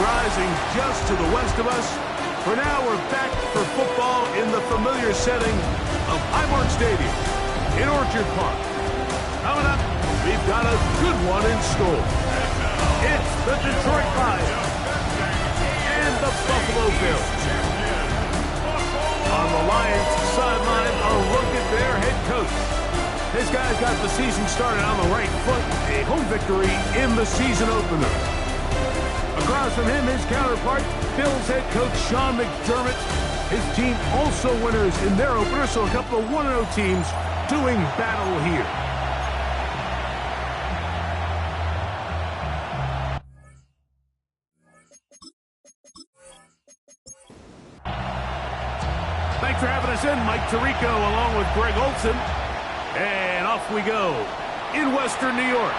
rising just to the west of us. For now, we're back for football in the familiar setting of Highmark Stadium in Orchard Park. Coming up, we've got a good one in store. It's the Detroit Lions and the Buffalo Bills. On the Lions sideline, a look at their head coach. This guy's got the season started on the right foot. A home victory in the season opener. Across from him, his counterpart, Bills head coach Sean McDermott. His team also winners in their opener, so a couple of 1-0 teams doing battle here. Thanks for having us in, Mike Tirico, along with Greg Olson. And off we go in Western New York.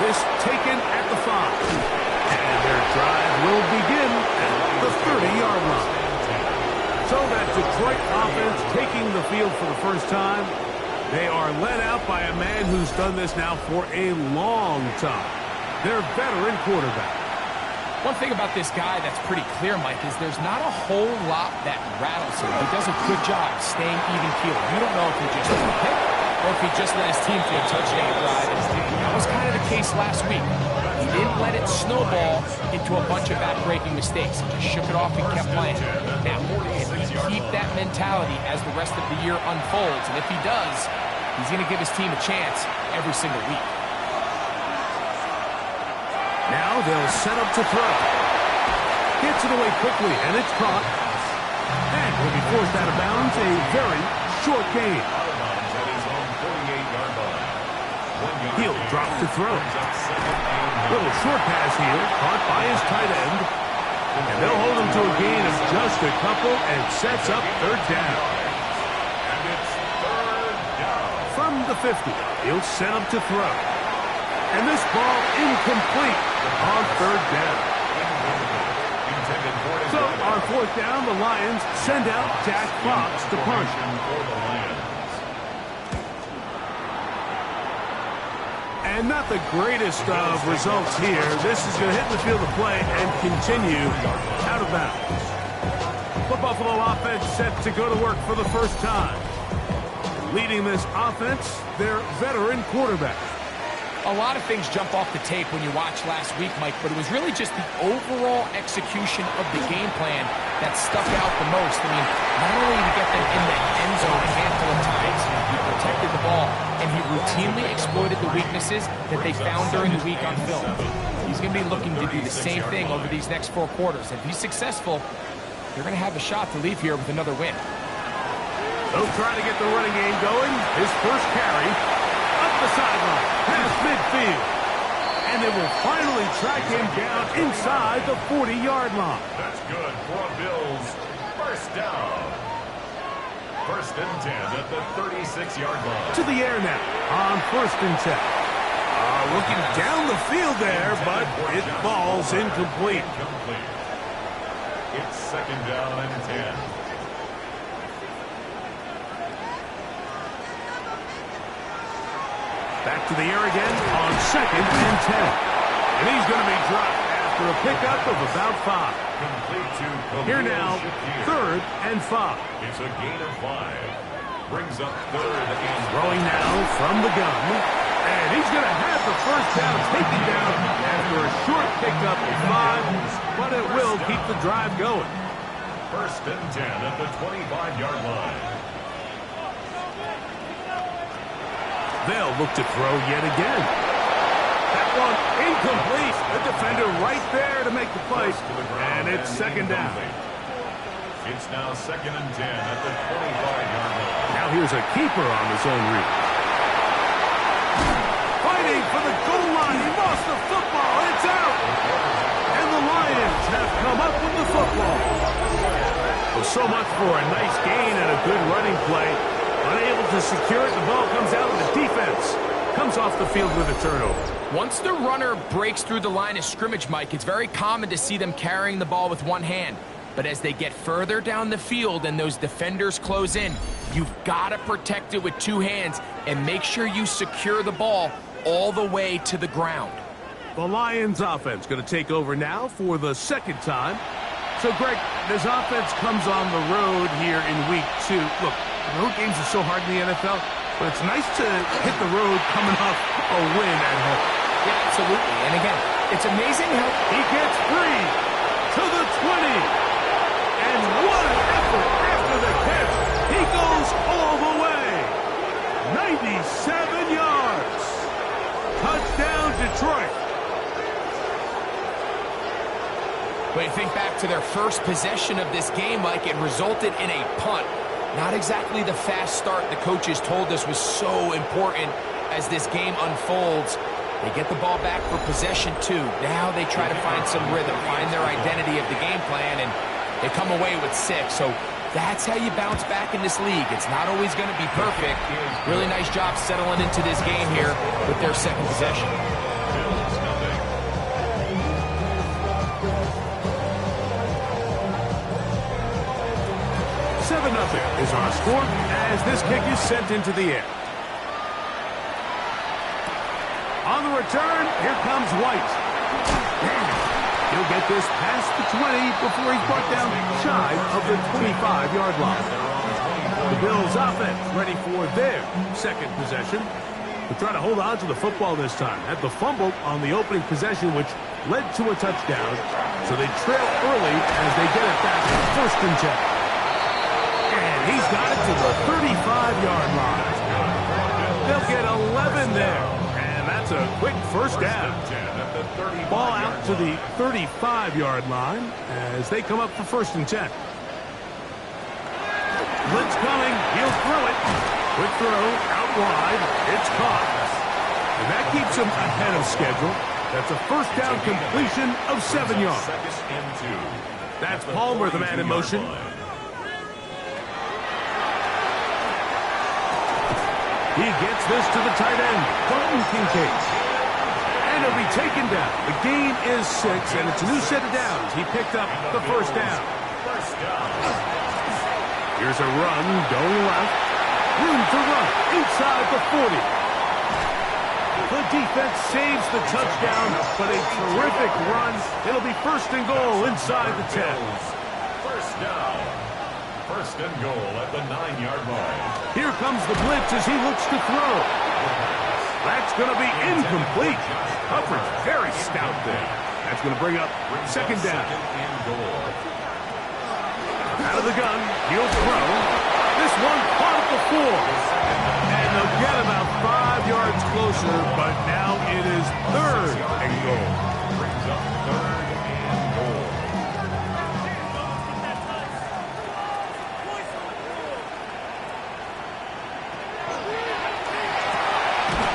This taken at the 5. And their drive will begin at the 30-yard line. So that Detroit offense taking the field for the first time. They are led out by a man who's done this now for a long time. Their veteran quarterback. One thing about this guy that's pretty clear, Mike, is there's not a whole lot that rattles him. He does a good job staying even-keeled. You don't know if he just threw a pick or if he just let his team to a touchdown drive. That was kind of the case last week. He didn't let it snowball into a bunch of back-breaking mistakes. He just shook it off and kept playing. Now, can he keep that mentality as the rest of the year unfolds? And if he does, he's going to give his team a chance every single week. Now they'll set up to throw. Gets it away quickly, and it's caught. And will be forced out of bounds. A very short gain. He'll drop to throw. Little short pass here, caught by his tight end. And they'll hold him to a gain of just a couple and sets up third down. From the 50, he'll set up to throw. And this ball incomplete on third down. So on fourth down, the Lions send out Dak Fox to punt. And not the greatest of results here. This is going to hit the field of play and continue out of bounds. The Buffalo offense set to go to work for the first time. Leading this offense, their veteran quarterback. A lot of things jump off the tape when you watch last week, Mike, but it was really just the overall execution of the game plan that stuck out the most. I mean, not only did he get them in the end zone a handful of times, he protected the ball, and he routinely exploited the weaknesses that they found during the week on film. He's going to be looking to do the same thing over these next 4 quarters. If he's successful, they're going to have a shot to leave here with another win. They'll try to get the running game going. His first carry. The sideline, past midfield. And they will finally track him down inside the 40-yard line. That's good for Bills. First down. First and 10 at the 36-yard line. To the air now on first and 10. Looking down the field there, but it falls incomplete. It's second down and 10. Back to the air again on second and 10. And he's going to be dropped after a pickup of about 5. Complete to here now, third and 5. It's a gain of 5. Brings up third and throwing now from the gun. And he's going to have the first down taken down after a short pickup of 5. But it will keep the drive going. First and 10 at the 25-yard line. They'll look to throw yet again. That one incomplete. The defender right there to make the play. And it's second down. It's now second and 10 at the 25-yard line. Now here's a keeper on the zone read. Fighting for the goal line. He lost the football. It's out. And the Lions have come up with the football. Well, so much for a nice gain and a good running play. Unable to secure it, the ball comes out, and the defense comes off the field with a turnover. Once the runner breaks through the line of scrimmage, Mike, it's very common to see them carrying the ball with one hand. But as they get further down the field and those defenders close in, you've got to protect it with 2 hands and make sure you secure the ball all the way to the ground. The Lions offense going to take over now for the second time. So, Greg, this offense comes on the road here in week 2. Look, road games are so hard in the NFL, but it's nice to hit the road coming off a win at home. Yeah, absolutely. And again, it's amazing how he gets free to the 20. And what an effort after the catch. He goes all the way. 97 yards. Touchdown, Detroit. When you think back to their first possession of this game, Mike, it resulted in a punt. Not exactly the fast start the coaches told us was so important as this game unfolds. They get the ball back for possession 2. Now they try to find some rhythm, find their identity of the game plan, and they come away with 6. So that's how you bounce back in this league. It's not always going to be perfect. Really nice job settling into this game here with their second possession. 7-0 is our score as this kick is sent into the air. On the return, here comes White. He'll get this past the 20 before he's brought down shy of the 25-yard line. The Bills offense ready for their second possession. They'll try to hold on to the football this time. Had the fumble on the opening possession, which led to a touchdown. So they trail early as they get it back first and 10. And he's got it to the 35-yard line. They'll get 11 there. And that's a quick first down. Ball out to the 35-yard line as they come up for first and 10. Blitz coming. He'll throw it. Quick throw out wide. It's caught. And that keeps him ahead of schedule. That's a first down completion of 7 yards. That's Palmer, the man in motion. He gets this to the tight end, Colton Kincaid. And he'll be taken down. The gain is 6, and it's a new set of downs. He picked up the first down. Here's a run going left. Room to run inside the 40. The defense saves the touchdown, but a terrific run. It'll be first and goal inside the 10. First down. First and goal at the 9-yard line. Here comes the blitz as he looks to throw. That's going to be incomplete. Coverage very stout there. That's going to bring up second down. Out of the gun, he'll throw. This one caught at the 4. And they'll get about 5 yards closer, but now it is third and goal. Brings up third and goal.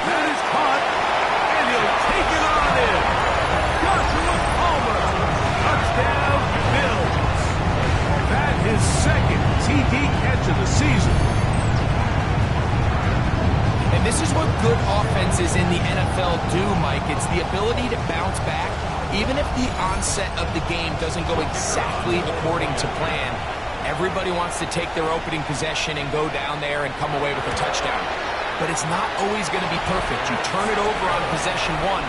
That is caught, and he'll take it on in. Joshua Palmer, touchdown Bills. That is second TD catch of the season. And this is what good offenses in the NFL do, Mike. It's the ability to bounce back, even if the onset of the game doesn't go exactly according to plan. Everybody wants to take their opening possession and go down there and come away with a touchdown. But it's not always going to be perfect. You turn it over on possession 1.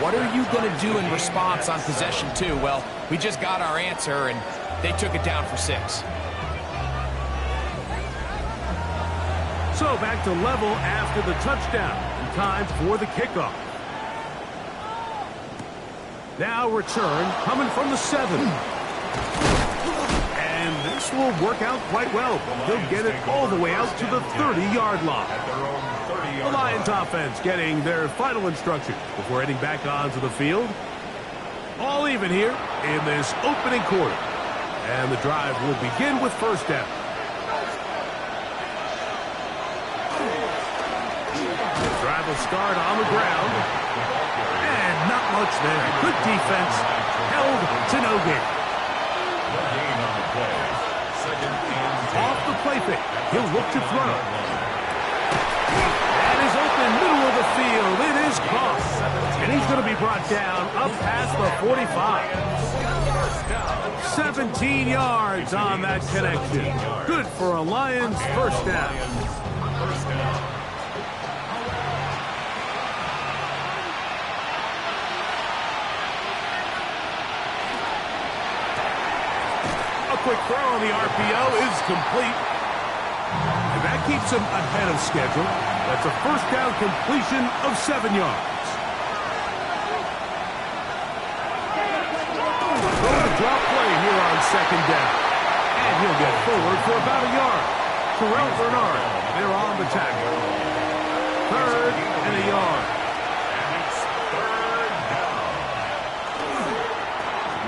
What are you going to do in response on possession 2? Well, we just got our answer, and they took it down for 6. So back to level after the touchdown. And time for the kickoff. Now return coming from the 7. And this will work out quite well. They'll get it all the way out to the 30-yard line. The Lions offense getting their final instructions before heading back onto the field. All even here in this opening quarter. And the drive will begin with first down. Drive will start on the ground. And not much there. Good defense. Held to no gain. No gain on the play. Second and 10. Off the play fake. He'll look to throw. And is open middle of the field. It is caught. And he's going to be brought down up past the 45. 17 yards on that connection. Good for a Lions first down. First down. quick throw on the RPO is complete. And that keeps him ahead of schedule. That's a first down completion of 7 yards. Drop play here on second down. And he'll get forward for about a yard. Terrell Bernard, they're on the tackle. 3rd and a yard. And it's 3rd down.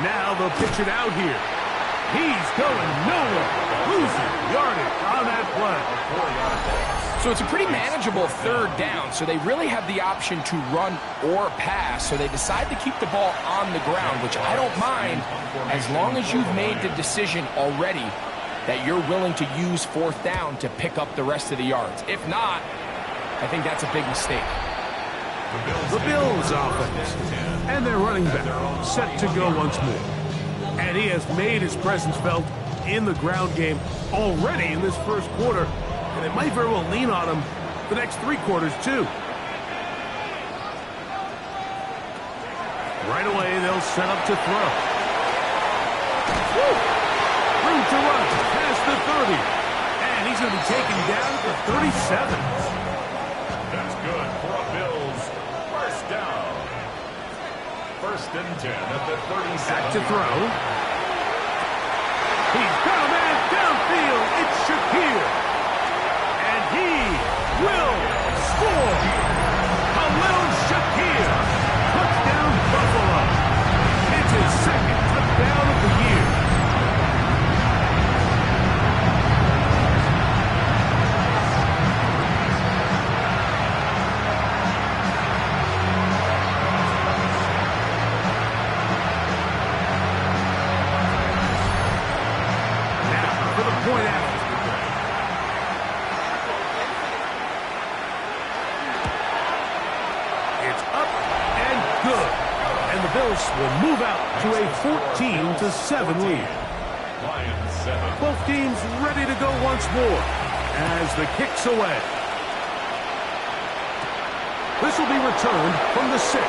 Now they'll pitch it out here. He's going nowhere. Losing yardage on that play. So it's a pretty manageable 3rd down, so they really have the option to run or pass, so they decide to keep the ball on the ground, which I don't mind as long as you've made the decision already that you're willing to use 4th down to pick up the rest of the yards. If not, I think that's a big mistake. The Bills offense and their running back set to go once more. And he has made his presence felt in the ground game already in this first quarter. And it might very well lean on him the next 3 quarters, too. Right away, they'll set up to throw. Woo! Room to run past the 30. And he's going to be taken down at the 37. That's good for a Bills first down. 1st and 10 at the 37. Back to throw. He's got a man downfield. It's Shakir. He will score. Khalil Shakir. Touchdown Buffalo. It's his 2nd touchdown of the year. Now for the point after. Bills will move out to a 14-7 lead. 12 teams ready to go once more as the kick's away. This will be returned from the 6.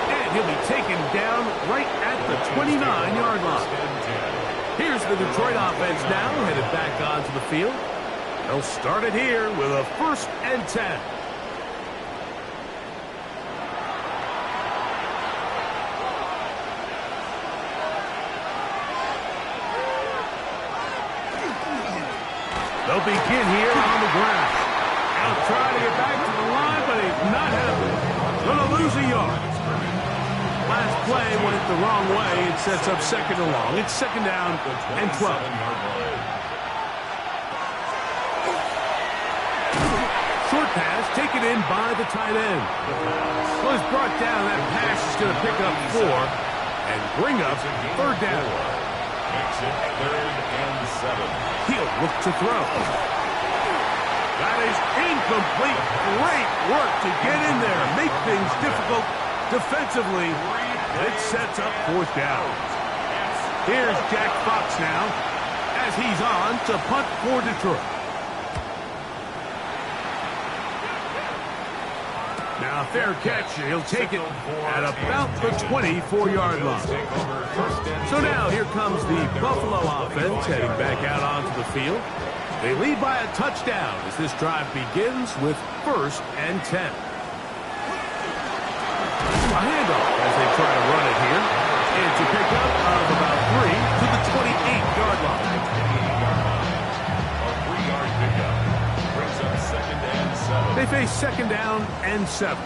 And he'll be taken down right at the 29-yard line. Here's the Detroit offense now headed back onto the field. They'll start it here with a 1st and 10. They'll begin here on the ground. They'll try to get back to the line, but it's not happening. Going to lose a yard. Last play went the wrong way. It sets up 2nd and long. It's 2nd down and 12. Short pass taken in by the tight end. Well, it's brought down. That pass is going to pick up 4 and bring up 3rd down. Makes it 3rd and 7. He'll look to throw. That is incomplete. Great work to get in there. Make things difficult defensively. It sets up 4th down. Here's Jack Fox now as he's on to punt for Detroit. Now, fair catch. He'll take it at about the 24-yard line. So now here comes the Buffalo offense heading back out onto the field. They lead by a touchdown as this drive begins with 1st and 10. A handoff as they try to run it here. It's a pickup of about 3 to the 28-yard line. A 3-yard pickup brings up 2nd and 7. They face 2nd down and 7.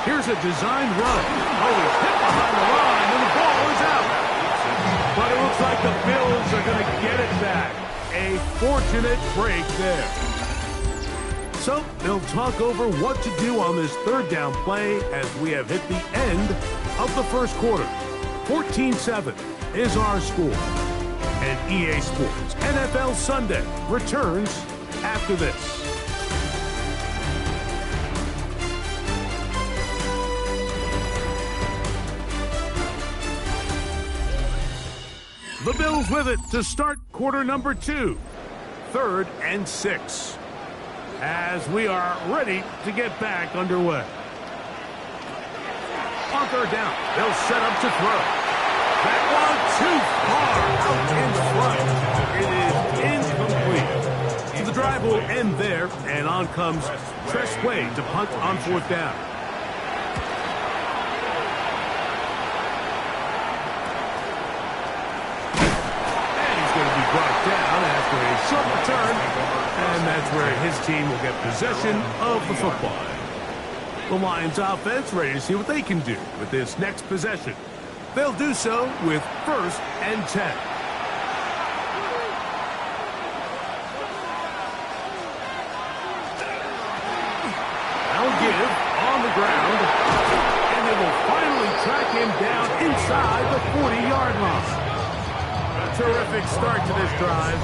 Here's a designed run. Oh, he's hit behind the line, and the ball is out. But it looks like the Bills are going to get it back. A fortunate break there. So they'll talk over what to do on this 3rd down play as we have hit the end of the first quarter. 14-7 is our score. And EA Sports NFL Sunday returns after this. The Bills with it to start quarter number 2. 3rd and 6. As we are ready to get back underway. On On third down, they'll set up to throw. That one too far out in front. It is incomplete. So the drive will end there, and on comes Tressway to punt on fourth down. And he's going to be brought down after a short return, and that's where his team will get possession of the football. The Lions offense ready to see what they can do with this next possession. They'll do so with 1st and 10. Now give on the ground, and they will finally track him down inside the 40-yard line. A terrific start to this drive.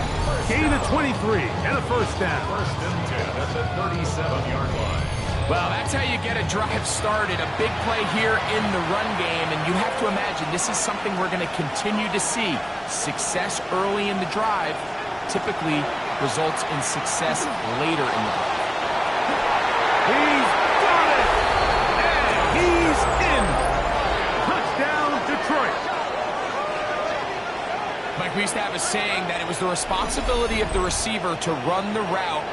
Gain of 23 and a first down. 1st and 10 at the 37-yard line. Well, that's how you get a drive started. A big play here in the run game, and you have to imagine this is something we're going to continue to see. Success early in the drive typically results in success later in the drive. He's got it! And he's in! Touchdown, Detroit! Mike, we used to have a saying that it was the responsibility of the receiver to run the route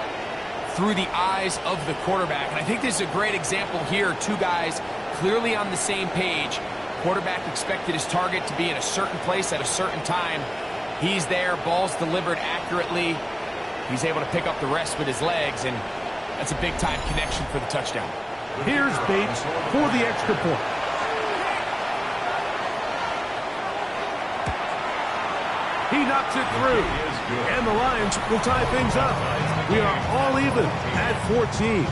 through the eyes of the quarterback. And I think this is a great example here. Two guys clearly on the same page. Quarterback expected his target to be in a certain place at a certain time. He's there, ball's delivered accurately. He's able to pick up the rest with his legs, and that's a big-time connection for the touchdown. Here's Bates for the extra point. He knocks it through, and the Lions will tie things up. We are all even at 14.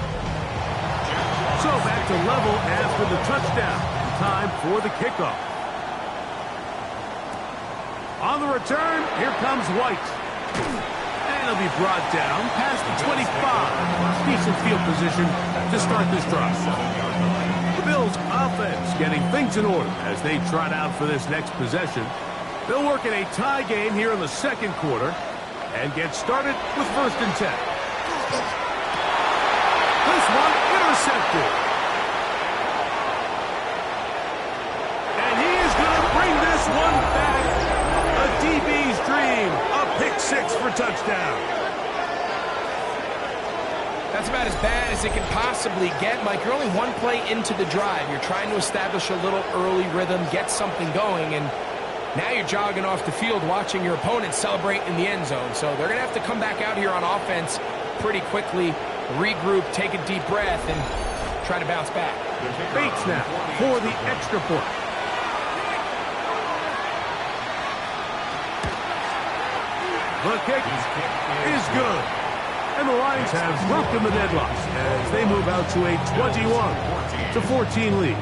So back to level after the touchdown. Time for the kickoff. On the return, here comes White. And he'll be brought down past the 25. Decent field position to start this drive. The Bills' offense getting things in order as they trot out for this next possession. They'll work in a tie game here in the second quarter and get started with 1st and 10. This one intercepted. And he is going to bring this one back. A DB's dream. A pick 6 for touchdown. That's about as bad as it can possibly get, Mike. You're only one play into the drive. You're trying to establish a little early rhythm, get something going, and now you're jogging off the field watching your opponent celebrate in the end zone. So they're going to have to come back out here on offense pretty quickly, regroup, take a deep breath, and try to bounce back. Bates now for the extra point. The kick is good. And the Lions have broken the deadlock as they move out to a 21-14 lead.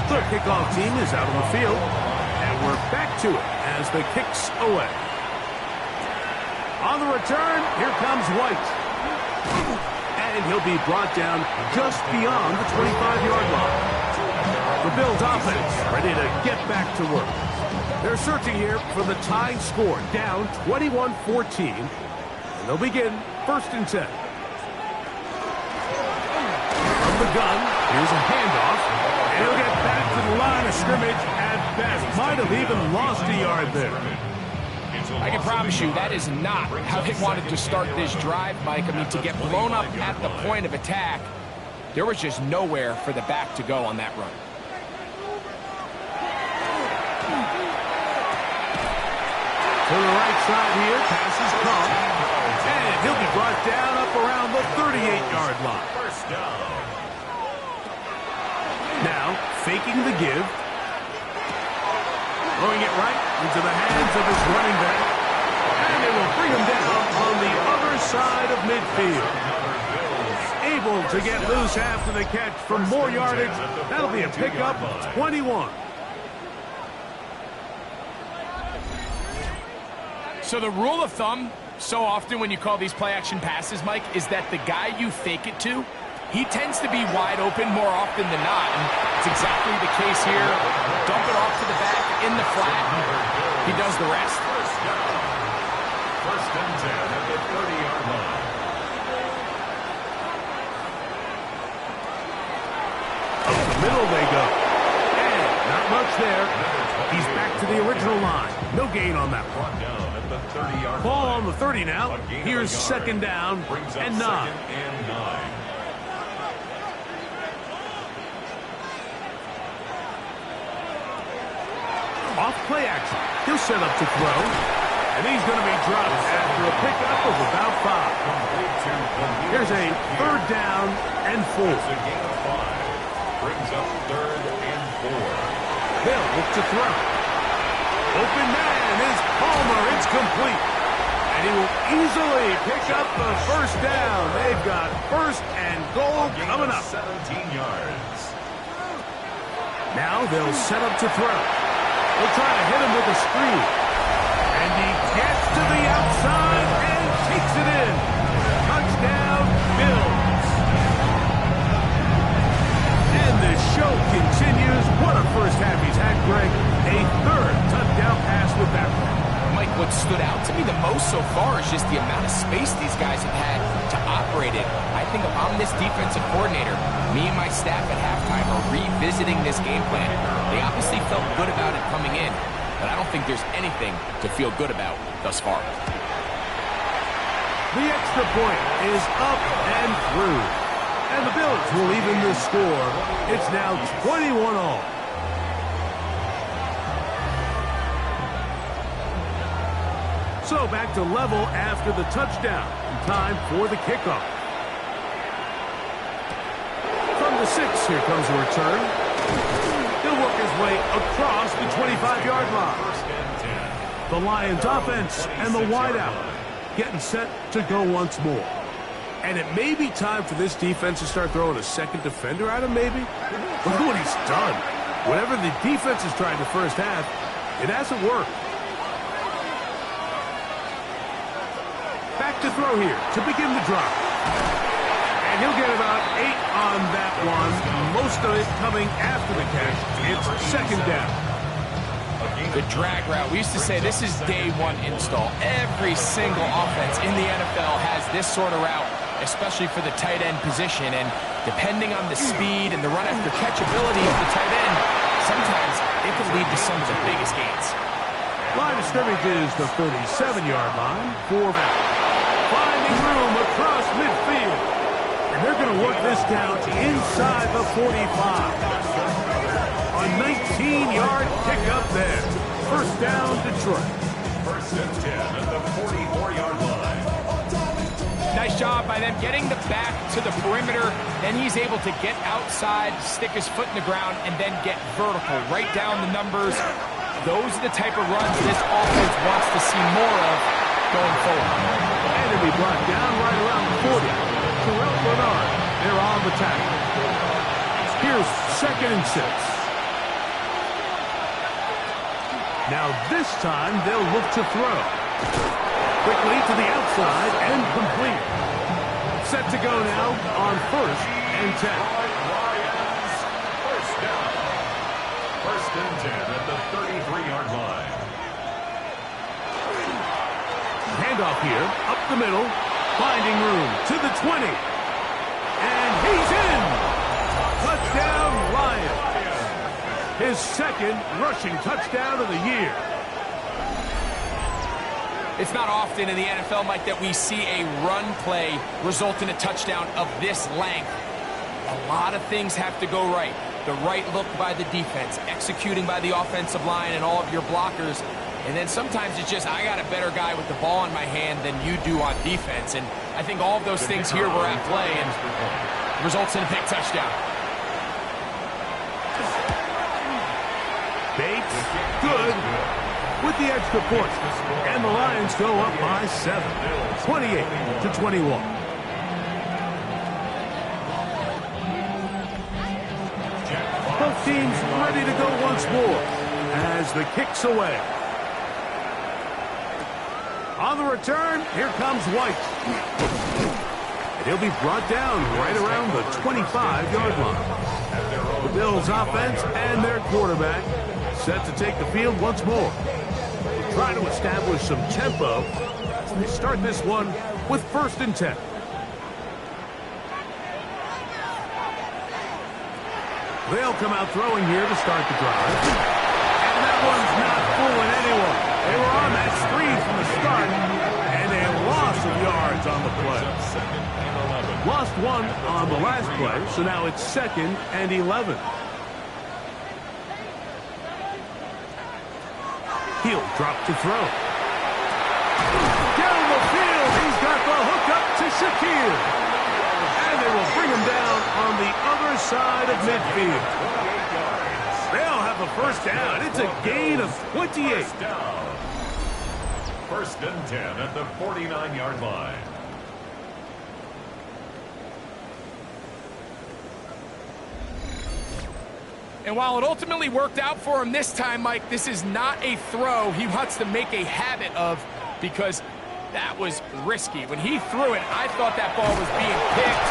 The kickoff team is out on the field, and we're back to it as the kick's away. On the return, here comes White. And he'll be brought down just beyond the 25-yard line. The Bills' offense ready to get back to work. They're searching here for the tying score, down 21-14, and they'll begin 1st and 10. From the gun, here's a handoff. And he'll get back to the line of scrimmage at best. Might have even lost a yard there. I can promise you that is not how they wanted to start this drive, Mike. I mean, to get blown up at the point of attack, there was just nowhere for the back to go on that run. To the right side here, pass is caught. And he'll be brought down up around the 38-yard line. 1st down. Now, faking the give. Throwing it right into the hands of his running back. And they will bring him down on the other side of midfield. Able to get loose after the catch for more yardage. That'll be a pickup of 21. So the rule of thumb, so often when you call these play-action passes, Mike, is that the guy you fake it to, he tends to be wide open more often than not. And it's exactly the case here. Dump it off to the back in the flat. He does the rest. 1st and 10 at the 30-yard line. middle they go. And not much there. He's back to the original line. No gain on that one. Brought down at the 30-yard Ball line. on the 30 now. Here's second down Brings up and 9. second and 9. Off play action. He'll set up to throw. And he's going to be dropped after a pickup of about 5. Here's a third down and 4. It's a gain of 5. Brings up third and 4. Hill look to throw. Open man is Palmer. It's complete. And he will easily pick up the first down. They've got first and goal coming up. 17 yards. Now they'll set up to throw. They'll try to hit him with a screen. And he gets to the outside and takes it in. Touchdown, Bills. And the show continues. What a first half he's had, Greg. A third touchdown pass with that one. Mike, what stood out to me the most so far is just the amount of space these guys have had to operate in. I think if I'm this defensive coordinator, me and my staff at halftime are revisiting this game plan. They obviously felt good about it coming in, but I don't think there's anything to feel good about thus far. The extra point is up and through. And the Bills will even the score. It's now 21-all. So back to level after the touchdown. Time for the kickoff. From the 6, here comes a return. He'll work his way across the 25-yard line. First and 10. The Lions offense and the wideout getting set to go once more. And it may be time for this defense to start throwing a second defender at him, maybe. Look at what he's done. Whatever the defense has tried the first half, it hasn't worked. Back to throw here to begin the drop. And he'll get about 8 on that one. Most of it coming after the catch. It's second down. The drag route. We used to say this is day one install. Every single offense in the NFL has this sort of route, especially for the tight end position. And depending on the speed and the run after catch ability of the tight end, sometimes it can lead to some of the biggest gains. Line of scrimmage is the 37-yard line. 4 back. Finding room across midfield. And they're going to work this down inside the 45. A 19-yard pickup there. First down, Detroit. First and 10 at the 44-yard line. Nice job by them getting the back to the perimeter. Then he's able to get outside, stick his foot in the ground, and then get vertical. Right down the numbers. Those are the type of runs this offense wants to see more of going forward. And he'll be brought down right around the 40. Terrell Bernard, they're on the tackle. Here's second and 6. Now this time they'll look to throw. Quickly to the outside and complete. Set to go now on first and 10. Lions, first down. First and 10 at the 33-yard line. Handoff here, up the middle, finding room to the 20. And he's in! Touchdown, Lions. His second rushing touchdown of the year. It's not often in the NFL, Mike, that we see a run play result in a touchdown of this length. A lot of things have to go right. The right look by the defense, executing by the offensive line and all of your blockers. And then sometimes it's just, I got a better guy with the ball in my hand than you do on defense. And I think all of those things here were at play and results in a big touchdown. Bates, good, with the extra point. And the Lions go up by 7, 28-21. Both teams ready to go once more as the kick's away. On the return, here comes White. And he'll be brought down right around the 25-yard line. The Bills offense and their quarterback set to take the field once more. Trying to establish some tempo as they start this one with first and 10. They'll come out throwing here to start the drive. And that one's not fooling anyone. They were on that screen from the start, and a loss of yards on the play. Lost one on the last play, so now it's 2nd and 11. He'll drop to throw. Down the field, he's got the hook up to Shakir. And they will bring him down on the other side of midfield. They'll have a first down. It's a gain of 28. First and 10 at the 49-yard line. And while it ultimately worked out for him this time, Mike, this is not a throw he wants to make a habit of, because that was risky. When he threw it, I thought that ball was being picked.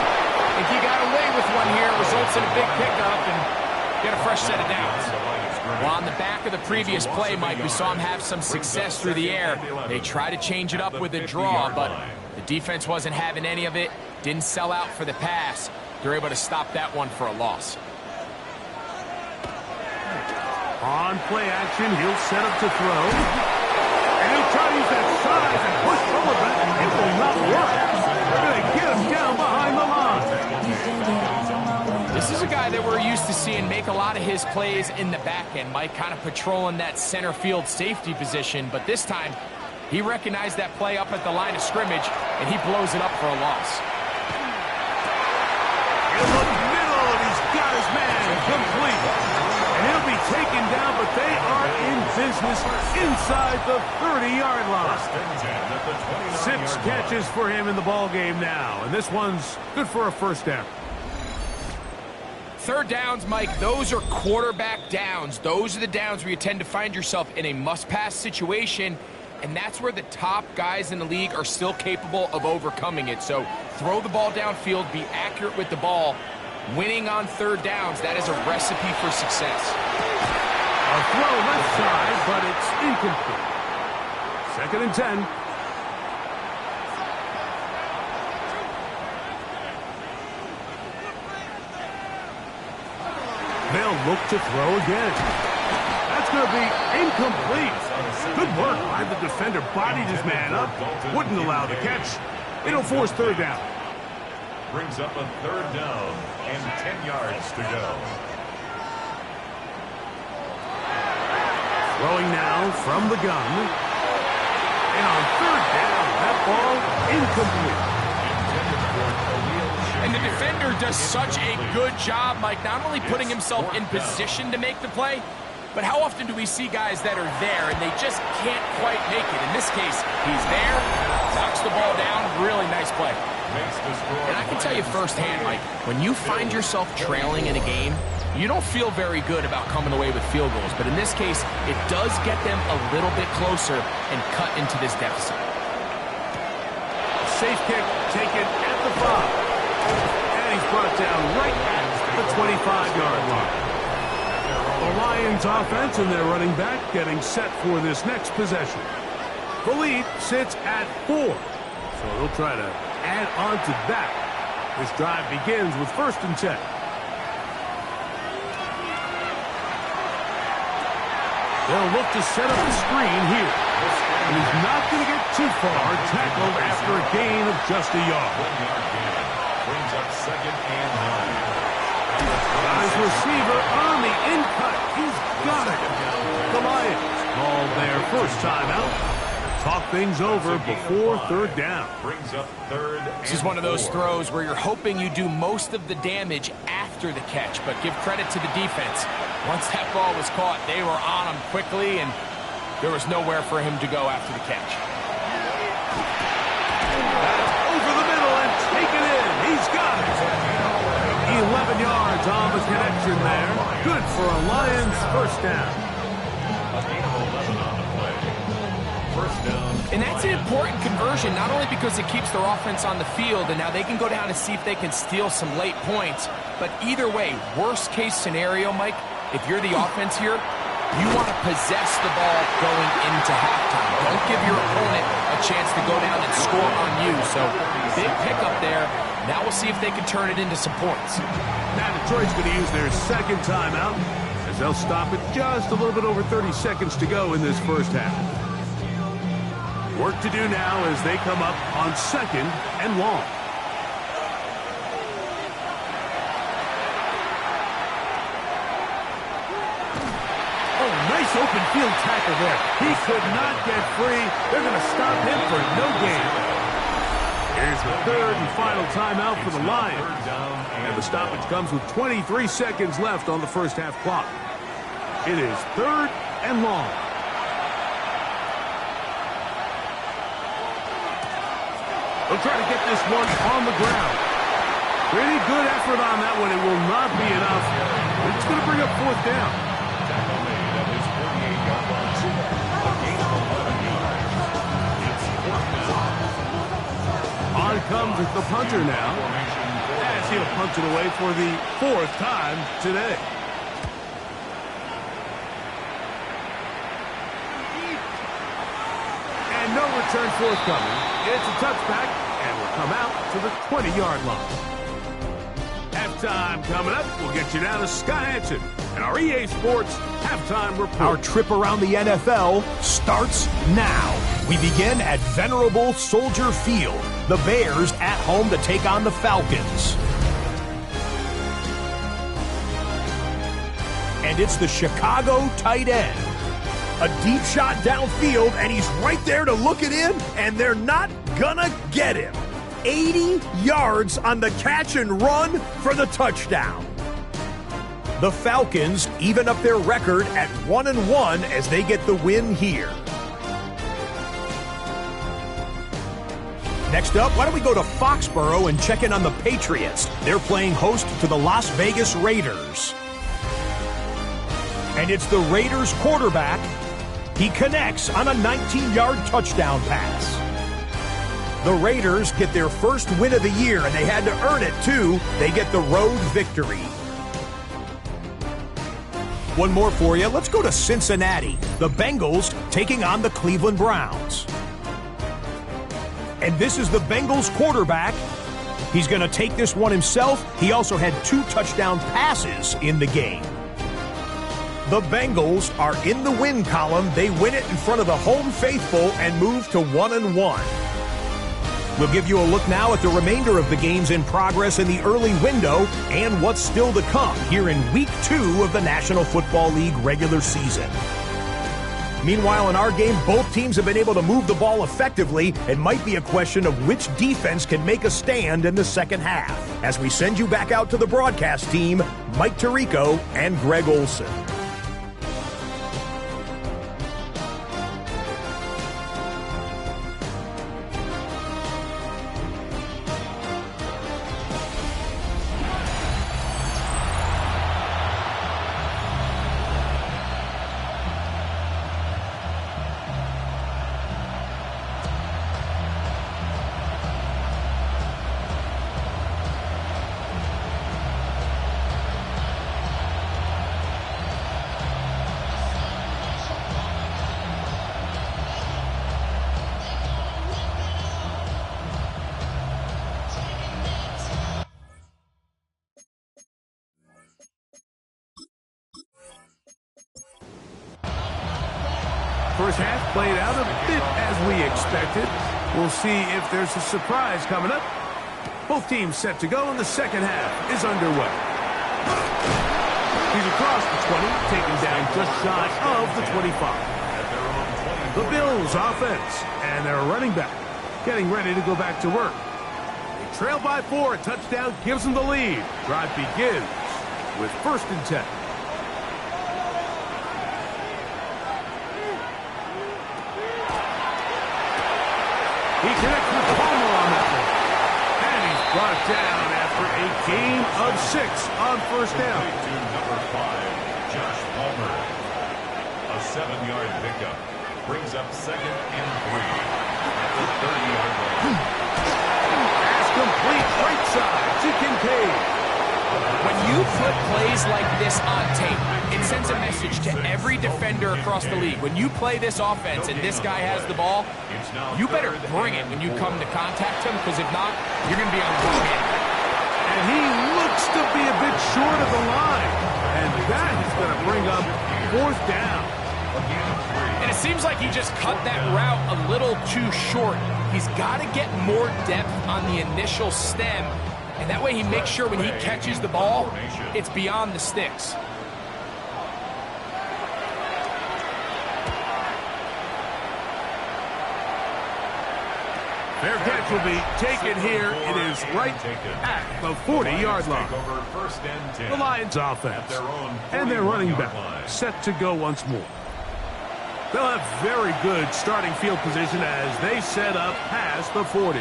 If he got away with one here, it results in a big pickup and get a fresh set of downs. Well, on the back of the previous play, Mike, we saw him have some success through the air. They tried to change it up with a draw, but the defense wasn't having any of it. Didn't sell out for the pass. They're able to stop that one for a loss. On play action, he'll set up to throw. And he'll try to use that size and push Sullivan. It will not work. They're going to get him down behind the line. This is a guy that we're used to seeing make a lot of his plays in the back end, Mike, kind of patrolling that center field safety position. But this time, he recognized that play up at the line of scrimmage, and he blows it up for a loss. In the middle, and he's got his man complete. And he'll be taken down, but they are in business inside the 30-yard line. 6 catches for him in the ball game now, and this one's good for a first down. Third downs, Mike, those are quarterback downs. Those are the downs where you tend to find yourself in a must-pass situation, and that's where the top guys in the league are still capable of overcoming it. So throw the ball downfield, be accurate with the ball. Winning on third downs, that is a recipe for success. A throw left side, but it's incomplete. 2nd and 10. They'll look to throw again. That's going to be incomplete. Good work by the defender. Bodied his man up. Wouldn't allow the catch. It'll force third down. Brings up a third down and 10 yards to go. Throwing now from the gun. And on third down, that ball incomplete. And the defender does such a good job, Mike, not only putting himself in position to make the play, but how often do we see guys that are there and they just can't quite make it? In this case, he's there, knocks the ball down, really nice play. And I can tell you firsthand, Mike, when you find yourself trailing in a game, you don't feel very good about coming away with field goals. But in this case, it does get them a little bit closer and cut into this deficit. Safe kick taken at the 5. And he's brought down right at the 25-yard line. The Lions offense and their running back getting set for this next possession. The lead sits at 4. So they'll try to add on to that. This drive begins with 1st and 10. They'll look to set up the screen here. And he's not going to get too far, tackled after a gain of just a yard. Brings up 2nd and 9. Nice receiver on the in-cut. He's got it. The Lions called their first timeout. Talk things over before third down. Brings up 3rd and 4. This is one of those throws where you're hoping you do most of the damage after the catch, but give credit to the defense. Once that ball was caught, they were on him quickly, and there was nowhere for him to go after the catch. That's over the middle and taken in. He's got it. 11 yards on the connection there. Good for a Lions first down. A gain of 11 on the play. First down. And that's an important conversion, not only because it keeps their offense on the field, and now they can go down and see if they can steal some late points. But either way, worst case scenario, Mike, if you're the offense here, you want to possess the ball going into halftime. Don't give your opponent a chance to go down and score on you. So big pickup there. Now we'll see if they can turn it into some points. Now Detroit's going to use their second timeout as they'll stop it just a little bit over 30 seconds to go in this first half. Work to do now as they come up on second and long. Oh, nice open field tackle there. He could not get free. They're going to stop him for no gain. Here's the third and final timeout for the Lions. And the stoppage comes with 23 seconds left on the first half clock. It is third and long. They'll try to get this one on the ground. Pretty good effort on that one. It will not be enough. It's going to bring up fourth down. Tackle made at his 48-yard line. A gain of 11 yards. It's fourth down. On comes the punter now, as he'll punch it away for the fourth time today. And no return forthcoming. It's a touchback, and we'll come out to the 20-yard line. Halftime coming up. We'll get you down to Scott Hansen and our EA Sports Halftime Report. Our trip around the NFL starts now. We begin at venerable Soldier Field. The Bears at home to take on the Falcons. And it's the Chicago tight end. A deep shot downfield, and he's right there to look it in, and they're not gonna get him. 80 yards on the catch and run for the touchdown. The Falcons even up their record at 1-1 as they get the win here. Next up, why don't we go to Foxborough and check in on the Patriots? They're playing host to the Las Vegas Raiders. And it's the Raiders quarterback. He connects on a 19-yard touchdown pass. The Raiders get their first win of the year, and they had to earn it, too. They get the road victory. One more for you. Let's go to Cincinnati. The Bengals taking on the Cleveland Browns. And this is the Bengals quarterback. He's going to take this one himself. He also had 2 touchdown passes in the game. The Bengals are in the win column. They win it in front of the home faithful and move to 1-1. We'll give you a look now at the remainder of the games in progress in the early window and what's still to come here in Week 2 of the National Football League regular season. Meanwhile, in our game, both teams have been able to move the ball effectively. It might be a question of which defense can make a stand in the second half. As we send you back out to the broadcast team, Mike Tirico and Greg Olson. First half played out a bit as we expected. We'll see if there's a surprise coming up. Both teams set to go, and the second half is underway. He's across the 20, taken down just shy of the 25. The Bills offense and their running back getting ready to go back to work. They trail by 4. A touchdown gives them the lead. Drive begins with 1st and 10. He connects with Palmer on that one. And he's brought down after a gain of 6 on first down. Number 5, Josh Palmer. A 7-yard pickup brings up 2nd and 3 at the 30-yard line. Pass complete right side to Kincaid. When you put plays like this on tape, it sends a message to every every defender across the league. When you play this offense and this guy has the ball, you better bring it when you come to contact him, because if not, you're going to be on the wrong end. And he looks to be a bit short of the line. And that is going to bring up 4th down. And it seems like he just cut that route a little too short. He's got to get more depth on the initial stem, and that way he makes sure when he catches the ball, it's beyond the sticks. Their catch will be taken here. It is right at the 40-yard line. The Lions offense and their running back set to go once more. They'll have very good starting field position as they set up past the 40.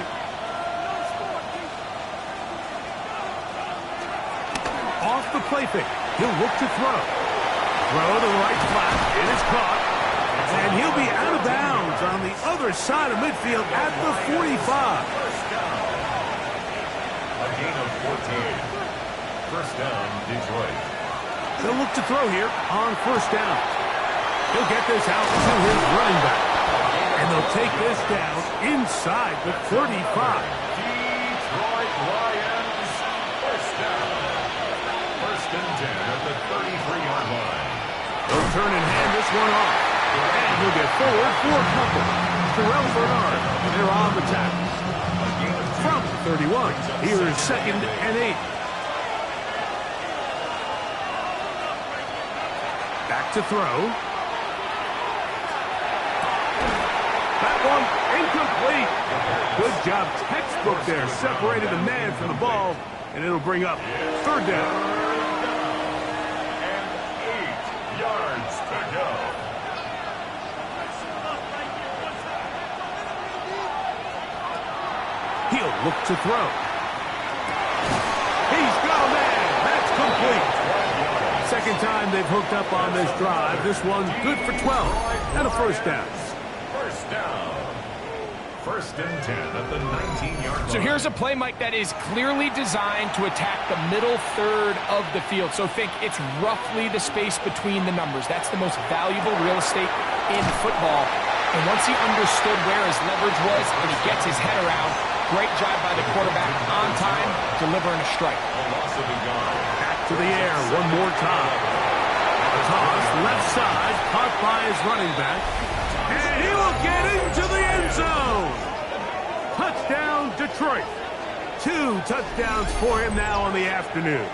Off the play fake. He'll look to throw. Throw to the right flat. It is caught. And he'll be out of bounds on the other side of midfield at the 45. A gain of 14. First down, Detroit. They'll look to throw here on first down. He'll get this out to his running back. And they'll take this down inside the 35. Detroit Lions, first down. First and 10 at the 33-yard line. They'll turn and hand this one off. And he'll get forward for a couple. Terrell Bernard, they're on the tackle. From the 31, here's 2nd and 8. Back to throw. That one incomplete. Good job, textbook there. Separated the man from the ball, and it'll bring up 3rd down. And 8 yards to go. He'll look to throw. He's got a man. That's complete. Second time they've hooked up on this drive. This one good for 12 and a first down. First down. First and 10 at the 19-yard line. So here's a play, Mike, that is clearly designed to attack the middle third of the field. So think it's roughly the space between the numbers. That's the most valuable real estate in football. And once he understood where his leverage was and he gets his head around, great job by the quarterback on time, delivering a strike. A loss of a yard. Back to the air one more time. Toss left side, caught by his running back. And he will get into the end zone. Touchdown, Detroit. 2 touchdowns for him now on the afternoon.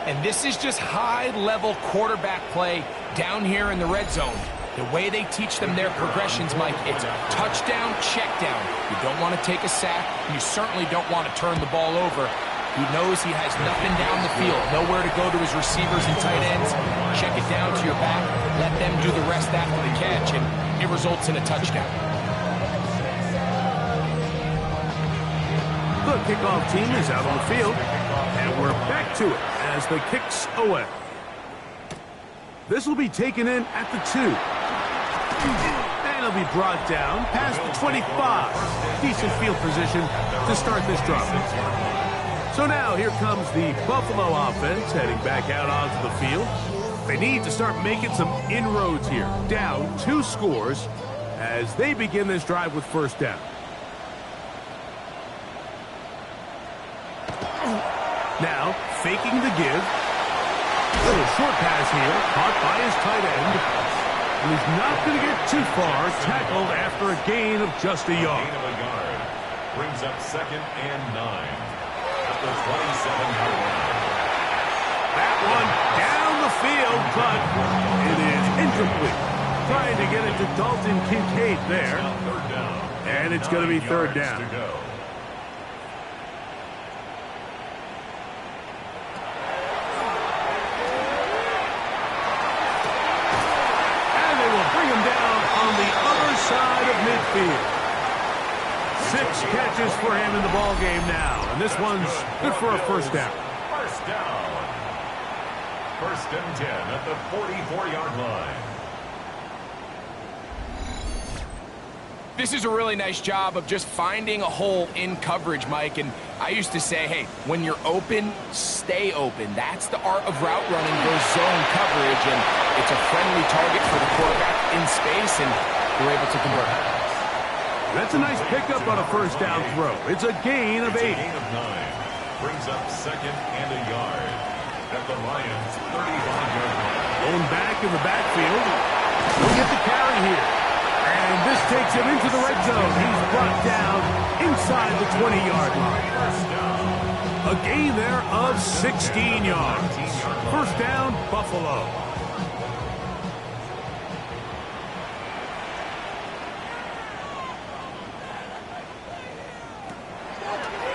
And this is just high-level quarterback play down here in the red zone. The way they teach them their progressions, Mike, it's touchdown, check down. You don't want to take a sack, and you certainly don't want to turn the ball over. He knows he has nothing down the field, nowhere to go to his receivers and tight ends. Check it down to your back, let them do the rest after the catch, and it results in a touchdown. The kickoff team is out on the field, and we're back to it as the kick's away. This will be taken in at the 2. And it'll be brought down past the 25. Decent field position to start this drive. So now here comes the Buffalo offense heading back out onto the field. They need to start making some inroads here. Down 2 scores as they begin this drive with first down. Now faking the give. Little short pass here, caught by his tight end. And he's not going to get too far, tackled after a gain of just a yard. Gain of a yard. Brings up 2nd and 9 at the 27-yard line. That one down the field, but it is incomplete. Trying to get it to Dalton Kincaid there. Third down. And it's going to be 3rd down. To go. Bring him down on the other side of midfield. 6 catches for him in the ball game now, and this one's good for a first down. First down. First and 10 at the 44-yard line. This is a really nice job of just finding a hole in coverage, Mike, and I used to say, hey, when you're open, stay open. That's the art of route running, goes zone coverage, and it's a friendly target for the quarterback in space, and they're able to convert. That's a nice pickup on a first down throw. It's a gain of 8. Gain of 9. Brings up 2nd and a yard at the Lions' 35-yard line. Going back in the backfield. He'll get the carry here. And this takes him into the red zone. He's brought down inside the 20-yard line. A gain there of 16 yards. First down, Buffalo.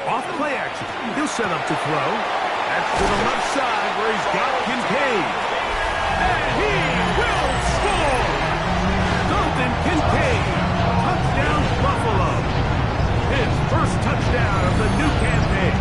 Off play action. He'll set up to throw. That's to the left side where he's got Kincaid. And he will score! Dalton Kincaid. Touchdown, Buffalo. His first touchdown of the new campaign.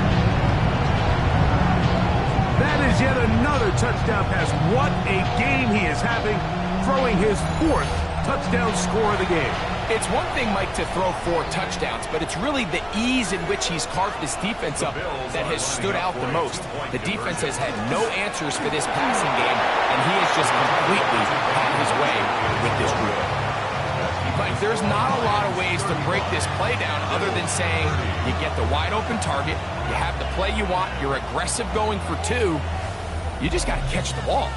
That is yet another touchdown pass. What a game he is having, throwing his 4th touchdown score of the game. It's one thing, Mike, to throw 4 touchdowns, but it's really the ease in which he's carved this defense up that has stood out the most. The defense has had no answers for this passing game, and he has just completely had his way with this group. But there's not a lot of ways to break this play down other than saying you get the wide open target, you have the play you want, you're aggressive going for 2, you just got to catch the ball.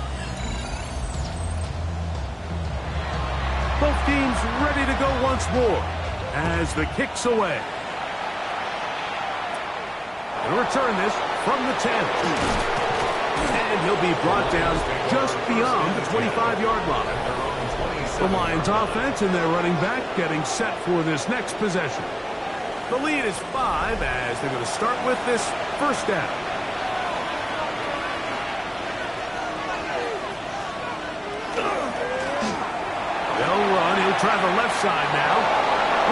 Both teams ready to go once more as the kick's away. He'll return this from the 10. And he'll be brought down just beyond the 25-yard line. The Lions offense and their running back getting set for this next possession. The lead is 5 as they're going to start with this first down. They'll run. He'll try the left side now.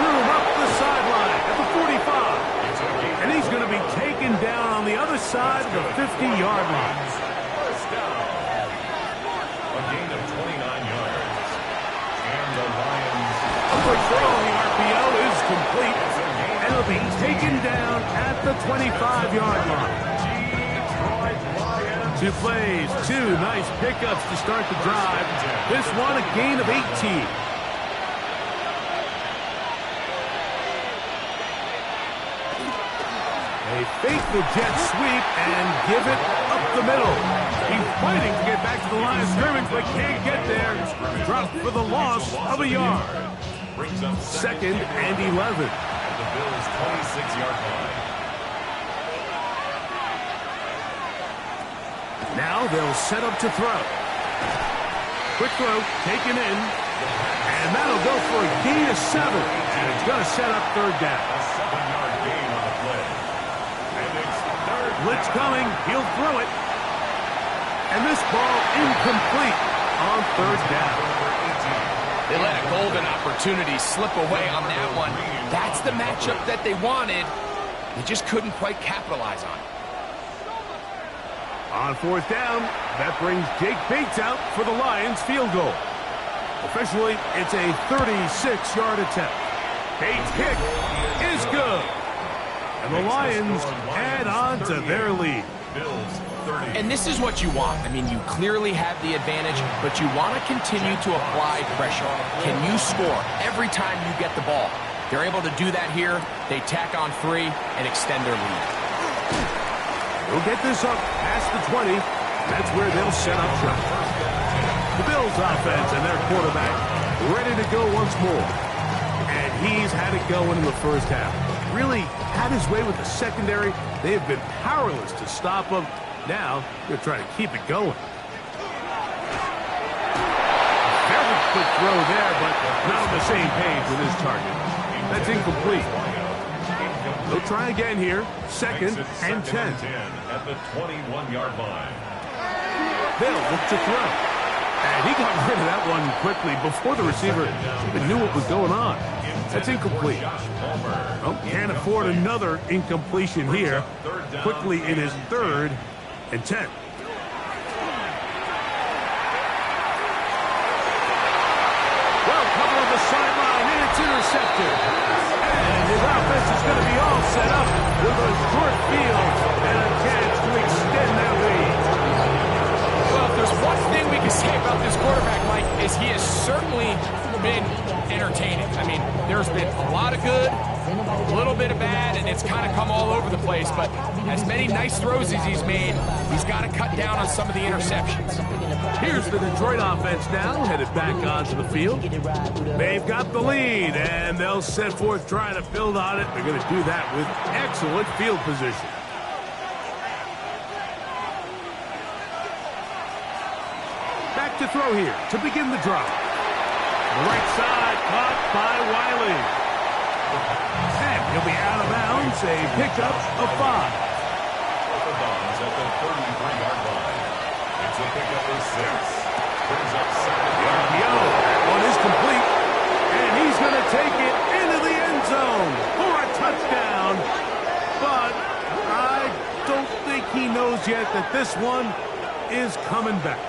Room up the sideline at the 45. And he's going to be taken down on the other side of the 50-yard line. First down. A gain of 29 yards. And the Lions. A quick throw. The RPO is complete. And it'll be taken down at the 25-yard line. 2 plays, 2 nice pickups to start the drive. This one a gain of 18. They fake the jet sweep and give it up the middle. He's fighting to get back to the line of scrimmage, but can't get there. Dropped for the loss of a yard. Second and 11. At the Bills' 26-yard line. Now they'll set up to throw. Quick throw, taken in. And that'll go for a gain of 7. And it's going to set up third down. A 7-yard gain on the play. And it's third. Blitz coming. He'll throw it. And this ball incomplete on third down. They let a golden opportunity slip away on that one. That's the matchup that they wanted. They just couldn't quite capitalize on it. On fourth down, that brings Jake Bates out for the Lions field goal. Officially, it's a 36-yard attempt. Bates' kick is good. And the Lions add on to their lead. And this is what you want. I mean, you clearly have the advantage, but you want to continue to apply pressure. Can you score every time you get the ball? They're able to do that here. They tack on 3 and extend their lead. They'll get this up past the 20. That's where they'll set up shop. The Bills offense and their quarterback ready to go once more. And he's had it going in the first half. Really had his way with the secondary. They have been powerless to stop him. Now they're trying to keep it going. Very quick throw there, but not on the same page with his target. That's incomplete. They'll try again here. Second and 10. At the 21-yard line. They'll look to throw. And he got rid of that one quickly before the receiver even knew what was going on. That's incomplete. Oh, can't afford another incompletion here. Quickly in his 3rd and 10. Well, cover on the sideline, and it's intercepted. And his offense is going to be all set up with a short field and a chance to extend that lead. Well, if there's one thing we can say about this quarterback, Mike, is he has certainly been entertaining. I mean, there's been a lot of good, a little bit of bad, and it's kind of come all over the place. But as many nice throws as he's made, he's got to cut down on some of the interceptions. Here's the Detroit offense now, headed back onto the field. They've got the lead, and they'll set forth trying to build on it. They're going to do that with excellent field position. Back to throw here to begin the drive. The right side caught by Wiley. And he'll be out of bounds, a pickup of 5. The Dons at the 33-yard line. It's a pickup of 6. Brings up 7. The RPO, that one is complete. And he's going to take it into the end zone for a touchdown. But I don't think he knows yet that this one is coming back.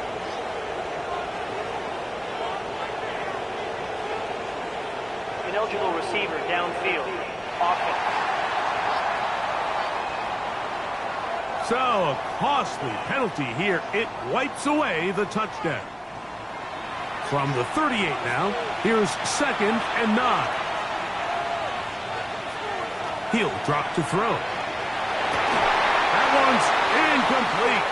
Ineligible receiver downfield. Offense. So, a costly penalty here. It wipes away the touchdown. From the 38 now, here's 2nd and 9. He'll drop to throw. That one's incomplete.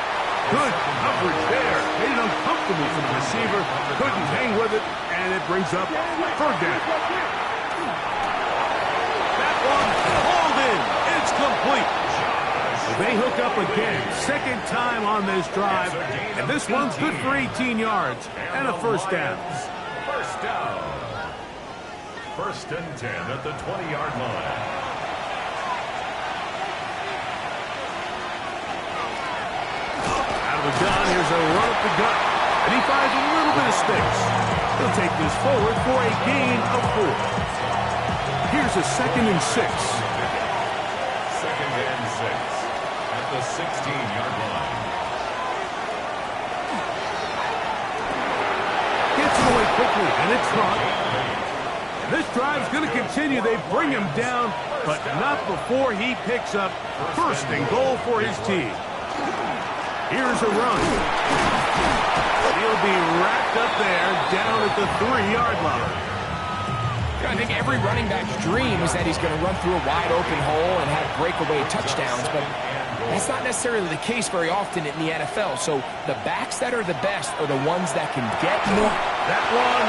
Good coverage there. Made it uncomfortable for the receiver. Couldn't hang with it, and it brings up 3rd down. That one hauled in. It's complete. They hook up again, 2nd time on this drive, and this one's good for 18 yards and a 1st down. First down. 1st and 10 at the 20-yard line. Out of the gun, here's a run up the gut, and he finds a little bit of space. He'll take this forward for a gain of 4. Here's a 2nd and 6. 2nd and 6. The 16-yard line. Gets it away quickly, and it's caught. And this drive's going to continue. They bring him down, but not before he picks up 1st and goal for his team. Here's a run. He'll be wrapped up there down at the 3-yard line. I think every running back's dream is that he's going to run through a wide open hole and have breakaway touchdowns, but that's not necessarily the case very often in the NFL. So the backs that are the best are the ones that can get more. That one,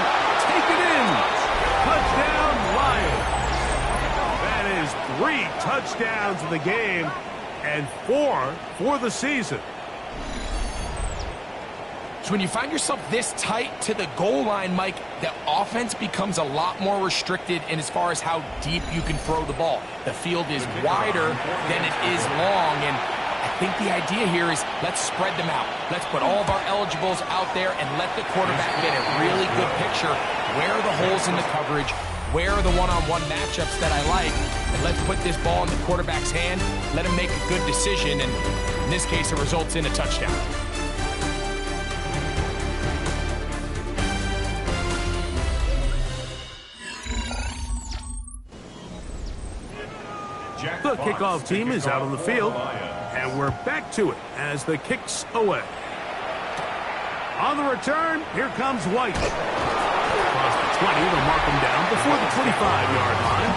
take it in. Touchdown, Lions. That is 3 touchdowns in the game and 4 for the season. So when you find yourself this tight to the goal line, Mike, the offense becomes a lot more restricted in as far as how deep you can throw the ball. The field is wider than it is long, and I think the idea here is let's spread them out. Let's put all of our eligibles out there and let the quarterback get a really good picture. Where are the holes in the coverage? Where are the one-on-one matchups that I like? And let's put this ball in the quarterback's hand, let him make a good decision, and in this case, it results in a touchdown. The kickoff team is out on the field, and we're back to it as the kick's away. On the return, here comes White. Across the 20, they'll mark him down before the 25-yard line.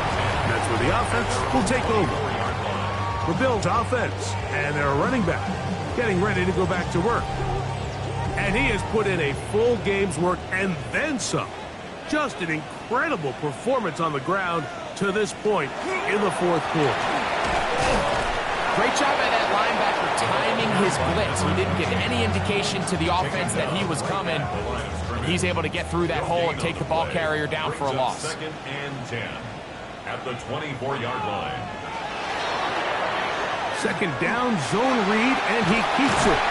That's where the offense will take over. The Bills offense and their running back getting ready to go back to work. And he has put in a full game's work and then some. Just an incredible performance on the ground to this point in the 4th quarter. Great job by that linebacker timing his blitz. He didn't give any indication to the offense that he was coming. He's able to get through that hole and take the ball carrier down for a loss. 2nd and 10 at the 24-yard line. 2nd down, zone read, and he keeps it.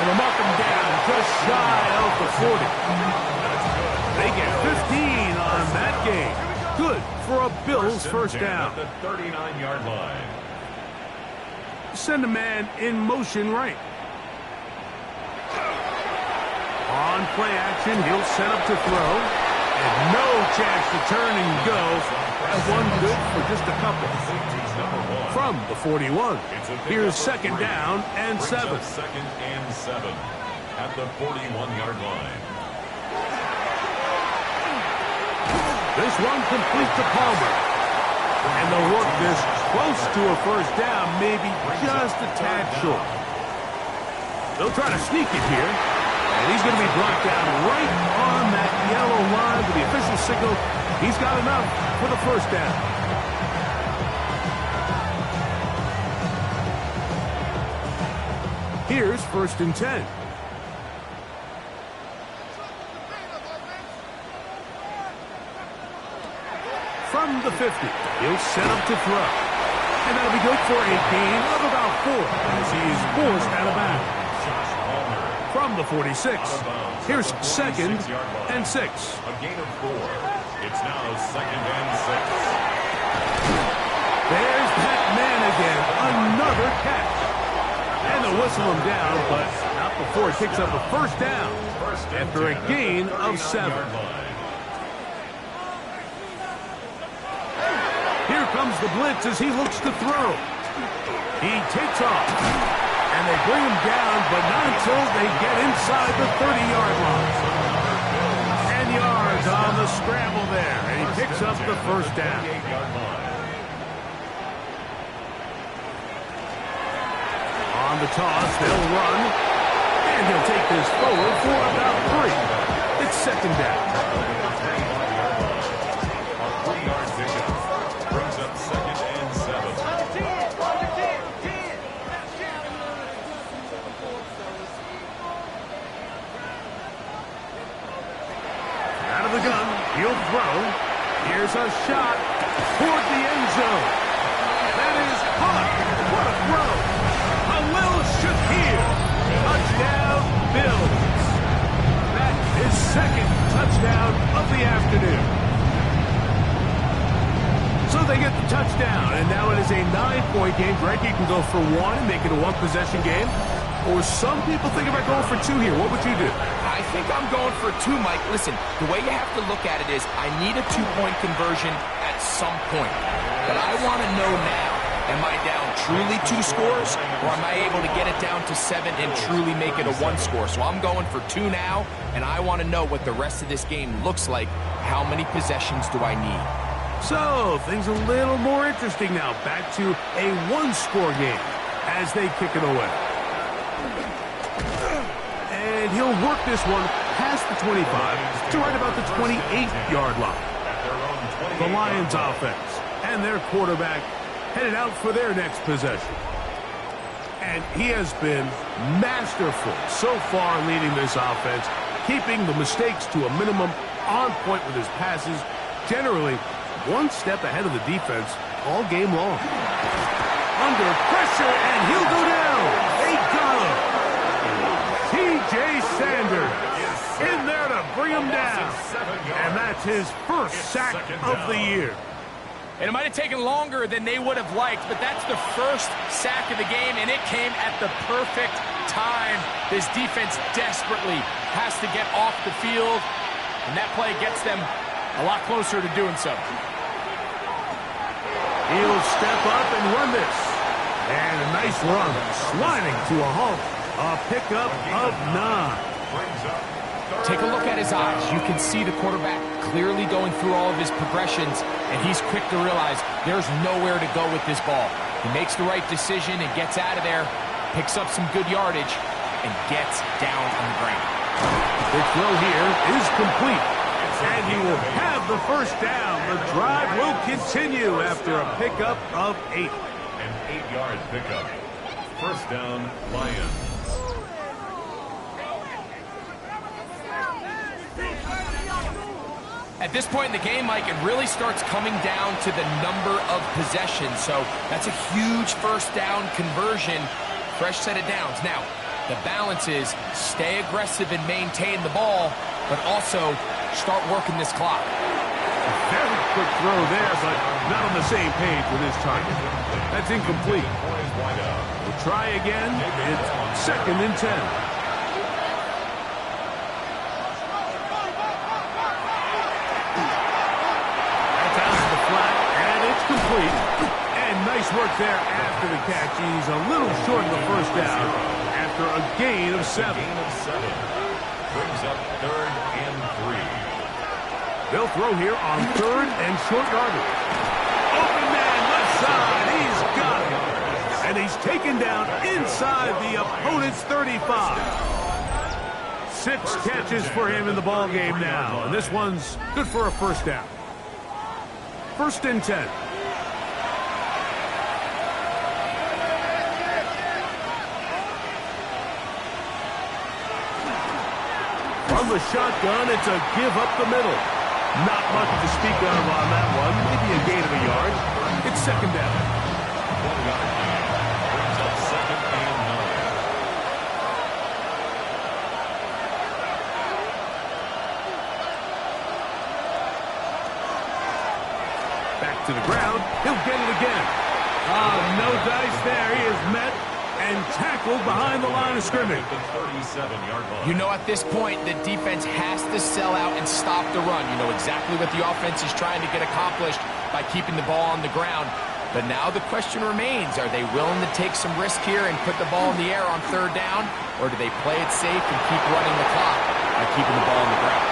And they'll mark him down just shy of the 40. They get 15 on that game. Good for a Bills 1st down. At the 39-yard line. Send a man in motion right. On play action, he'll set up to throw. And no chance to turn and go. That one good for just a couple. Safety's number 1. From the 41. It's a Here's pickup of 3. second down and Brings 7. up second and 7 at the 41-yard line. This one complete to Palmer. And they'll work this close to a first down, maybe just a tad short. They'll try to sneak it here. And he's going to be brought down right on that yellow line with the official signal. He's got enough for the first down. Here's 1st and 10. From the 50, he'll set up to throw. And that'll be good for a gain of about 4 as he's forced out of bounds. From the 46, here's 2nd and 6. A gain of 4. It's now 2nd and 6. There's that man again, another catch. And they'll whistle him down, but not before he picks up a first down after a gain of 7. Here comes the blitz as he looks to throw. He takes off. And they bring him down, but not until they get inside the 30-yard line. 10 yards on the scramble there, and he picks up the first down. On the toss, they'll run, and he'll take this forward for about 3. It's 2nd down. A 3-yard pickup brings up 2nd and 7. Out of the gun, he'll throw. Here's a shot toward the end zone. That is caught. What a throw. A little shook here. Touchdown, Bills. That is 2nd touchdown of the afternoon. So they get the touchdown, and now it is a 9-point game. Greg, you can go for 1 and make it a 1-possession game. Or some people think about going for 2 here. What would you do? I think I'm going for 2, Mike. Listen, the way you have to look at it is I need a 2-point conversion at some point. But I want to know now, am I down truly 2 scores, or am I able to get it down to 7 and truly make it a 1 score? So I'm going for 2 now, and I want to know what the rest of this game looks like. How many possessions do I need? So, things a little more interesting now. Back to a 1-score game as they kick it away. And he'll work this one past the 25 to right about the 28-yard line. The Lions offense and their quarterback headed out for their next possession. And he has been masterful so far leading this offense, keeping the mistakes to a minimum, on point with his passes, generally 1 step ahead of the defense all game long. Under pressure, and he'll go down. They got him. T.J. Sanders in there to bring him down. And that's his first sack of the year. And it might have taken longer than they would have liked, but that's the first sack of the game, and it came at the perfect time. This defense desperately has to get off the field, and that play gets them a lot closer to doing so. He'll step up and run this. And a nice run, sliding to a halt. A pickup of 9. Take a look at his eyes. You can see the quarterback clearly going through all of his progressions, and he's quick to realize there's nowhere to go with this ball. He makes the right decision and gets out of there, picks up some good yardage, and gets down on the ground. The throw here is complete, and he will have the first down. The drive will continue after a pickup of 8. An 8-yard pickup. First down, Lions. At this point in the game, Mike, it really starts coming down to the number of possessions. So that's a huge first down conversion. Fresh set of downs. Now, the balance is stay aggressive and maintain the ball, but also start working this clock. A very quick throw there, but not on the same page with his target. That's incomplete. We'll try again. It's 2nd and 10. That's out to the flat, there after the catch. He's a little short of the first down after a gain of 7. Brings up 3rd and 3. They'll throw here on 3rd and short yardage. Open man left side. He's got it. And he's taken down inside the opponent's 35. 6 catches for him in the ball game now. And this one's good for a first down. 1st and 10. From the shotgun, it's a give up the middle. Not much to speak of on that one. Maybe a gain of a yard. It's 2nd down. 1 yard gain. Brings up 2nd and 9. Back to the ground. He'll get it again. No dice there. He is met and tackled behind the line of scrimmage. The 37-yard line. You know, at this point, the defense has to sell out and stop the run. You know exactly what the offense is trying to get accomplished by keeping the ball on the ground. But now the question remains, are they willing to take some risk here and put the ball in the air on 3rd down? Or do they play it safe and keep running the clock by keeping the ball on the ground?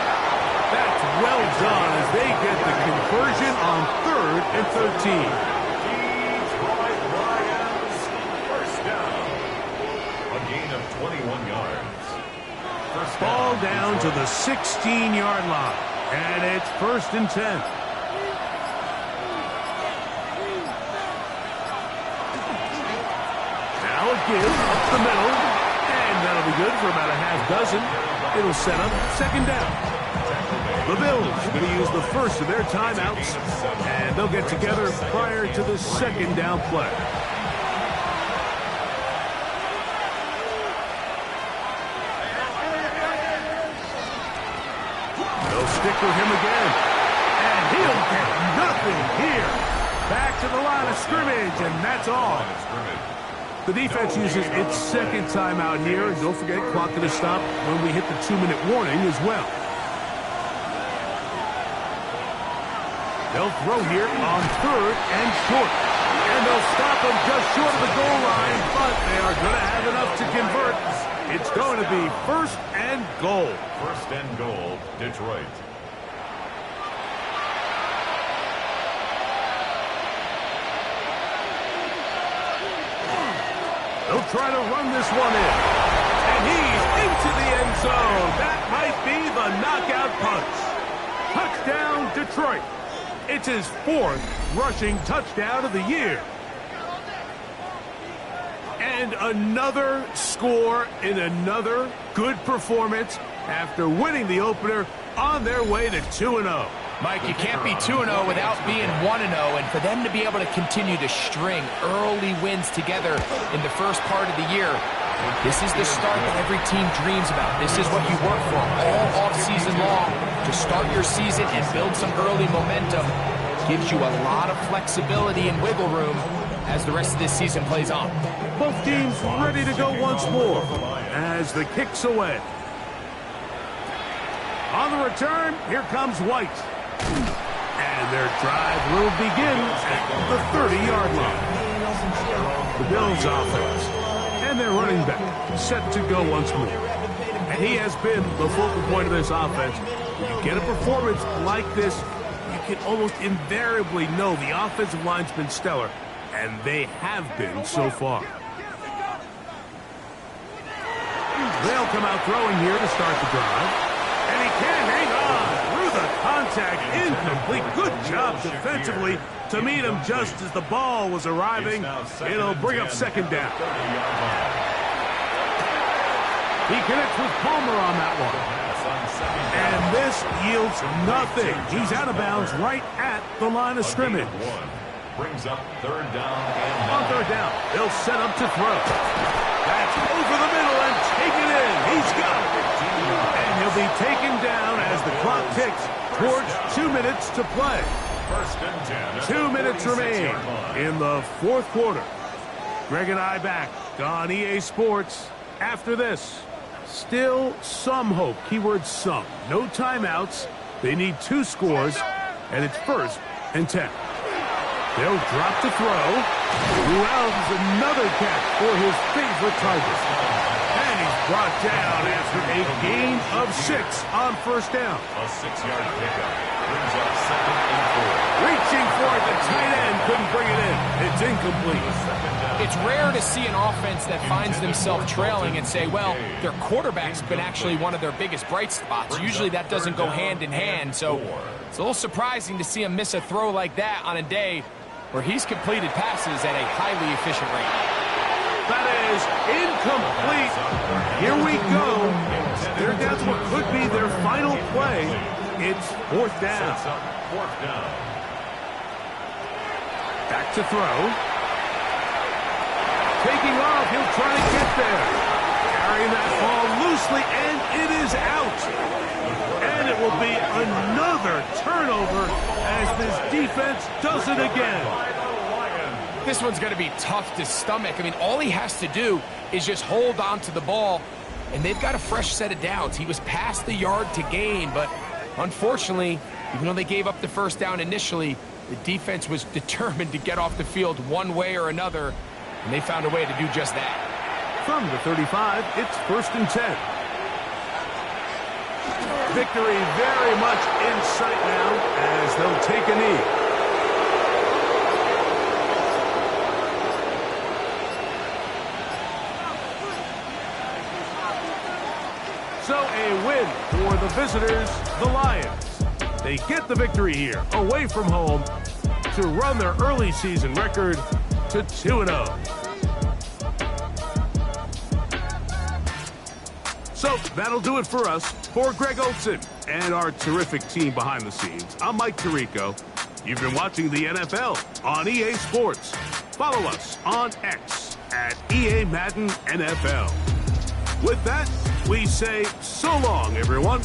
That's well done as they get the conversion on 3rd and 13. First down. A gain of 21 yards. First Ball down to the Detroit. 16-yard line. And it's 1st and 10. Now a give up the middle. And that'll be good for about a half dozen. It'll set up 2nd down. The Bills going to use the first of their timeouts. And they'll get together prior to the 2nd down play. They'll stick with him again. And he'll get nothing here. Back to the line of scrimmage, and that's all. The defense uses its 2nd timeout here. And don't forget, clock going to stop when we hit the 2-minute warning as well. They'll throw here on 3rd and short. And they'll stop him just short of the goal line, but they are going to have enough to convert. It's going to be 1st and goal. 1st and goal, Detroit. They'll try to run this one in. And he's into the end zone. That might be the knockout punch. Touchdown, Detroit. It's his 4th rushing touchdown of the year. And another score in another good performance after winning the opener on their way to 2-0. Mike, you can't be 2-0 without being 1-0, and for them to be able to continue to string early wins together in the first part of the year, this is the start that every team dreams about. This is what you work for all offseason long. To start your season and build some early momentum gives you a lot of flexibility and wiggle room as the rest of this season plays on. Both teams ready to go once more as the kick's away. On the return, here comes White. And their drive will begin at the 30-yard line. The Bills offense and their running back set to go once more. And he has been the focal point of this offense. When you get a performance like this, you can almost invariably know the offensive line's been stellar, and they have been so far. They'll come out throwing here to start the drive. And he can't hang on through the contact. Incomplete. Good job defensively to meet him just as the ball was arriving. It'll bring up 2nd down. He connects with Palmer on that one. And this yields nothing. He's out of bounds right at the line of scrimmage. Brings up 3rd down On 3rd down, they'll set up to throw. That's over the middle and taken in. He's got it. And he'll be taken down as the clock ticks towards 2 minutes to play. 1st and 10. 2 minutes remain in the 4th quarter. Greg and I back on EA Sports after this. Still some hope. Keyword some. No timeouts. They need 2 scores, and it's 1st and 10. They'll drop to throw. Wells another catch for his favorite target. And he's brought down after a gain of 6 on first down. A 6-yard pickup brings up 2nd and 4. Reaching for it, the tight end couldn't bring it in. It's incomplete. It's rare to see an offense that finds themselves trailing and say, well, their quarterback's been actually one of their biggest bright spots. Usually that doesn't go hand in hand, so it's a little surprising to see him miss a throw like that on a day where he's completed passes at a highly efficient rate. That is incomplete. Here we go. They're down to what could be their final play. It's 4th down. Back to throw. Taking off, he'll try to get there. Carrying that ball loosely, and it is out. And it will be another turnover as this defense does it again. This one's going to be tough to stomach. I mean, all he has to do is just hold on to the ball, and they've got a fresh set of downs. He was past the yard to gain, but unfortunately, even though they gave up the first down initially, the defense was determined to get off the field one way or another, and they found a way to do just that. From the 35, it's 1st and 10. Victory very much in sight now as they'll take a knee. So a win for the visitors, the Lions. They get the victory here, away from home, to run their early season record to 2-0. So that'll do it for us. For Greg Olson and our terrific team behind the scenes, I'm Mike Tirico. You've been watching the NFL on EA Sports. Follow us on X at EA Madden NFL. With that, we say so long, everyone.